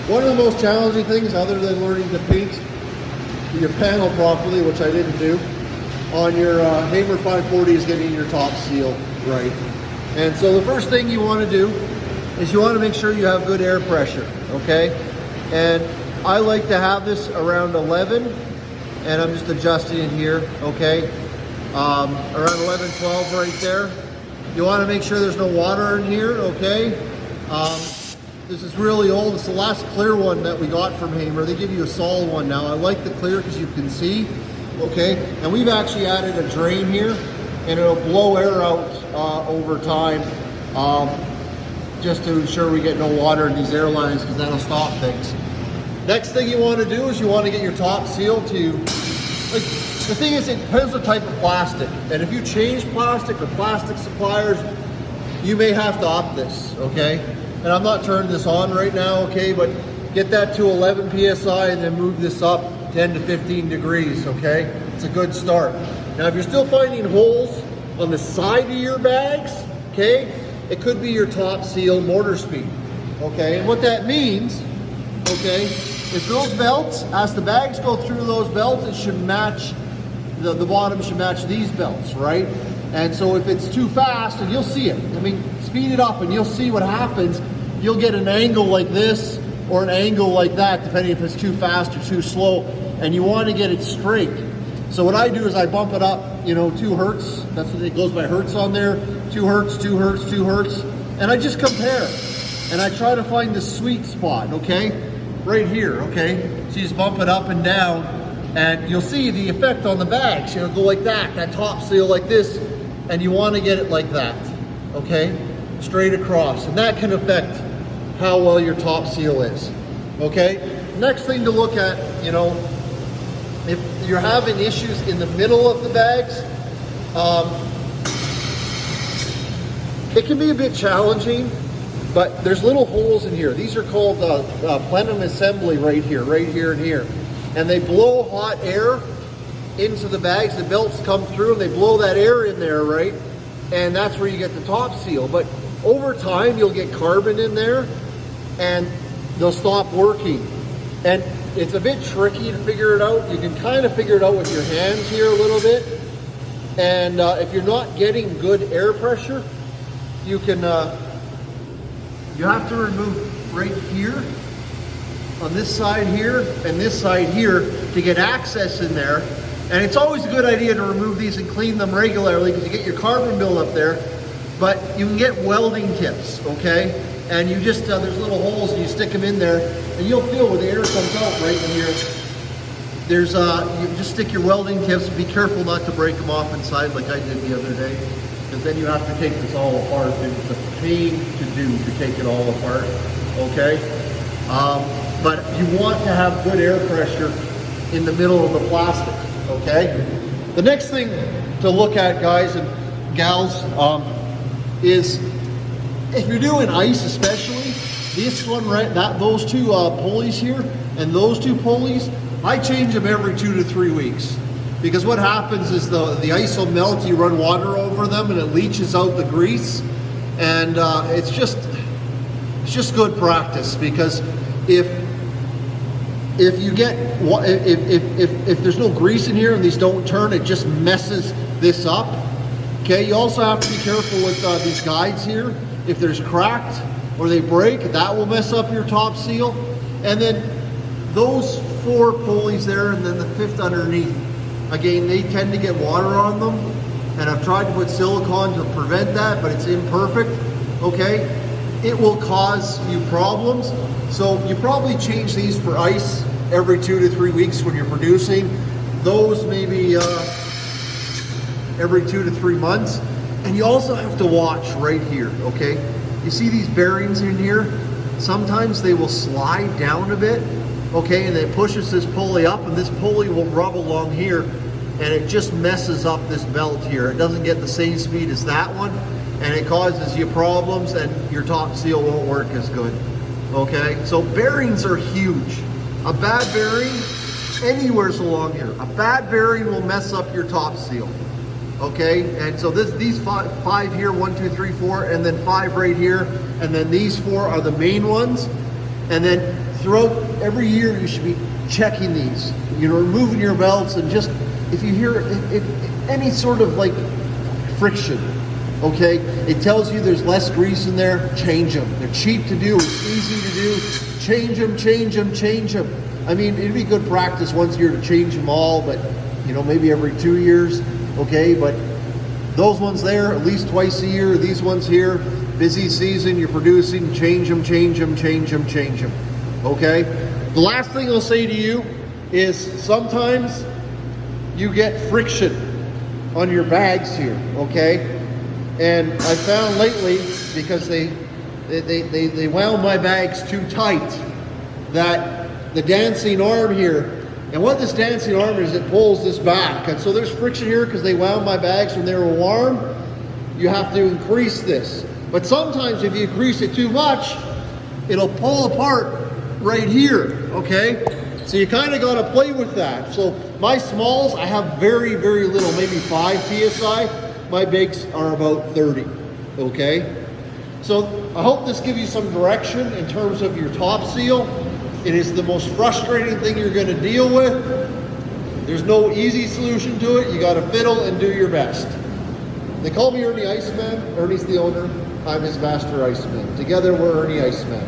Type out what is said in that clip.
One of the most challenging things, other than learning to paint your panel properly, which I didn't do, on your Hamer 540 is getting your top seal right. And so the first thing you want to do is you want to make sure you have good air pressure, okay? And I like to have this around 11, and I'm just adjusting it here, okay? Around 11, 12 right there. You want to make sure there's no water in here, okay? This is really old. It's the last clear one that we got from Hamer. They give you a solid one now. I like the clear because you can see, okay? And we've actually added a drain here, and it'll blow air out over time, just to ensure we get no water in these air lines, because that'll stop things. Next thing you want to do is you want to get your top seal to, like, the thing is, it depends the type of plastic. And if you change plastic or plastic suppliers, you may have to up this, okay? And I'm not turning this on right now, okay? But get that to 11 PSI and then move this up 10 to 15 degrees, okay? It's a good start. Now, if you're still finding holes on the side of your bags, okay? It could be your top seal mortar speed, okay? And what that means, okay, is those belts, as the bags go through those belts, it should match, the bottom should match these belts, right? And so if it's too fast, and you'll see it, I mean, speed it up and you'll see what happens. You'll get an angle like this or an angle like that, depending if it's too fast or too slow, and you want to get it straight. So what I do is I bump it up, you know, 2 hertz. That's what it goes by hertz on there. 2 hertz, 2 hertz, 2 hertz. And I just compare. And I try to find the sweet spot, okay? Right here, okay? So you just bump it up and down, and you'll see the effect on the bags. It'll go like that top seal like this, and you want to get it like that, okay? Straight across. And that can affect how well your top seal is, okay? Next thing to look at, you know, if you're having issues in the middle of the bags, it can be a bit challenging, but there's little holes in here. These are called plenum assembly right here, and here. And they blow hot air into the bags. The belts come through and they blow that air in there, right? And that's where you get the top seal. But over time, you'll get carbon in there and they'll stop working. And it's a bit tricky to figure it out. You can kind of figure it out with your hands here a little bit. And if you're not getting good air pressure, you can, you have to remove right here, on this side here, and this side here to get access in there. And it's always a good idea to remove these and clean them regularly because you get your carbon buildup there. But you can get welding tips, okay? And you just, there's little holes and you stick them in there and you'll feel where the air comes out right in here. There's, you just stick your welding tips, be careful not to break them off inside like I did the other day, because then you have to take this all apart. It's a pain to do to take it all apart, okay? But you want to have good air pressure in the middle of the plastic, okay? The next thing to look at, guys and gals, is if you're doing ice especially, this one, right, those two pulleys here and those two pulleys, I change them every 2 to 3 weeks. Because what happens is the ice will melt, you run water over them and it leaches out the grease. And it's just good practice, because if you get, if there's no grease in here and these don't turn, it just messes this up. Okay, you also have to be careful with these guides here. If there's cracked or they break, that will mess up your top seal. And then those 4 pulleys there and then the 5th underneath, again, they tend to get water on them. And I've tried to put silicone to prevent that, but it's imperfect, okay? It will cause you problems. So you probably change these for ice every 2 to 3 weeks when you're producing. Those maybe every 2 to 3 months. And you also have to watch right here, okay? You see these bearings in here? Sometimes they will slide down a bit, okay? And it pushes this pulley up, and this pulley will rub along here, and it just messes up this belt here. It doesn't get the same speed as that one, and it causes you problems, and your top seal won't work as good, okay? So bearings are huge. A bad bearing, anywhere's along here, a bad bearing will mess up your top seal, okay? And so these five here, 1, 2, 3, 4, and then 5 right here, and then these 4 are the main ones. And then throughout every year you should be checking these, you know, removing your belts, and just if you hear if any sort of like friction, okay, it tells you there's less grease in there, change them. They're cheap to do, it's easy to do. Change them, change them, change them. I mean, it'd be good practice once a year to change them all, but you know, maybe every 2 years, okay? But those ones there, at least twice a year. These ones here, busy season, you're producing, change them, change them, change them, change them, okay? The last thing I'll say to you is sometimes you get friction on your bags here, okay? And I found lately, because they wound my bags too tight, that the dancing arm here, and what this dancing arm is, it pulls this back. And so there's friction here because they wound my bags when they were warm. You have to increase this. But sometimes if you increase it too much, it'll pull apart right here, okay? So you kind of got to play with that. So my smalls, I have very, very little, maybe 5 PSI. My bigs are about 30, okay? So I hope this gives you some direction in terms of your top seal. It is the most frustrating thing you're going to deal with. There's no easy solution to it. You got to fiddle and do your best. They call me Ernie Iceman. Ernie's the owner. I'm his master Iceman. Together we're Ernie Iceman.